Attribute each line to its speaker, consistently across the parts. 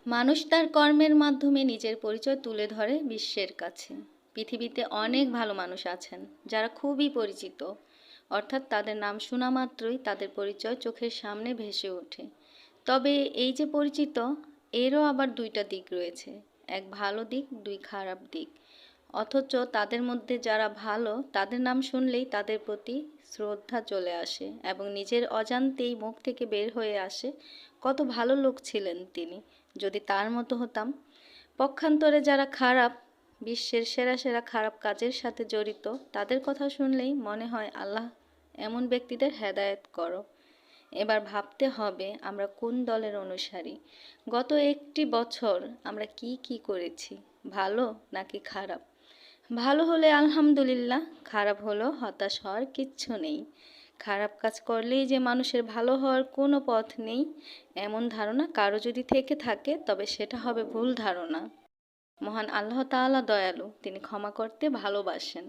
Speaker 1: মানুষ তার কর্মের মাধ্যমে নিজের পরিচয় তুলে ধরে বিশ্বের কাছে। পৃথিবীতে অনেক ভালো মানুষ আছেন যারা খুবই পরিচিত, অর্থাৎ তাদের নাম শোনা মাত্রই তাদের পরিচয় চোখের সামনে ভেসে ওঠে। তবে এই যে পরিচিত, এরও আবার দুইটা দিক রয়েছে, এক ভালো দিক, দুই খারাপ দিক। অথচ তাদের মধ্যে যারা ভালো, তাদের নাম শুনলেই তাদের প্রতি শ্রদ্ধা চলে আসে এবং নিজের অজান্তেই মুখ থেকে বের হয়ে আসে, কত ভালো লোক ছিলেন তিনি, যদি তার মতো হতাম। পক্ষান্তরে যারা খারাপ, বিশ্বের সেরা সেরা খারাপ কাজের সাথে জড়িত, তাদের কথা শুনলেই মনে হয় আল্লাহ এমন ব্যক্তিদের হেদায়েত করো। এবার ভাবতে হবে আমরা কোন দলের অনুসারী। গত একটি বছর আমরা কি কি করেছি, ভালো নাকি খারাপ? ভালো হলে আলহামদুলিল্লাহ, খারাপ হলেও হতাশ হওয়ার কিচ্ছু নেই। খারাপ কাজ করলেই যে মানুষের ভালো হওয়ার কোনো পথ নেই, এমন ধারণা কারো যদি থেকে থাকে তবে সেটা হবে ভুল ধারণা। মহান আল্লাহ তাআলা দয়ালু, তিনি ক্ষমা করতে ভালোবাসেন।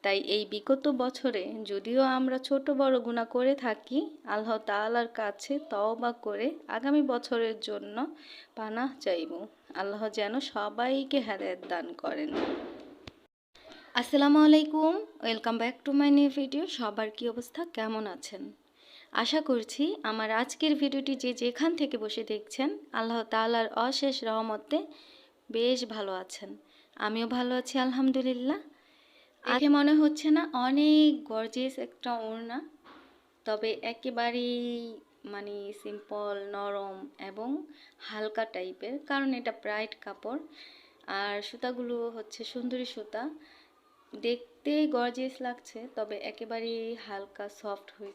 Speaker 1: তাই এই বিগত বছরে যদিও আমরা ছোট বড় গুনাহ করে থাকি, আল্লাহ তাআলার কাছে তওবা করে আগামী বছরের জন্য পানাহ চাইব। আল্লাহ যেন সবাইকে হেদায়েত দান করেন। আসসালামু আলাইকুম, welcome back to my new video. সবার কি অবস্থা, কেমন আছেন? আশা করছি আমার আজকের ভিডিওটি যে যেখান থেকে বসে দেখছেন, আল্লাহ তাআলার অশেষ রহমতে বেশ ভালো আছেন। আমিও ভালো আছি আলহামদুলিল্লাহ। দেখে মনে হচ্ছে না অনেক গর্জিয়াস একটা ওড়না, তবে একেবারেই মানে সিম্পল, নরম এবং হালকা টাইপের, কারণ এটা ব্রাইট কাপড়। আর সুতাগুলো হচ্ছে সুন্দরী সুতা, দেখতেই গর্জিয়াস লাগছে, তবে একেবারেই হালকা সফট হয়ে।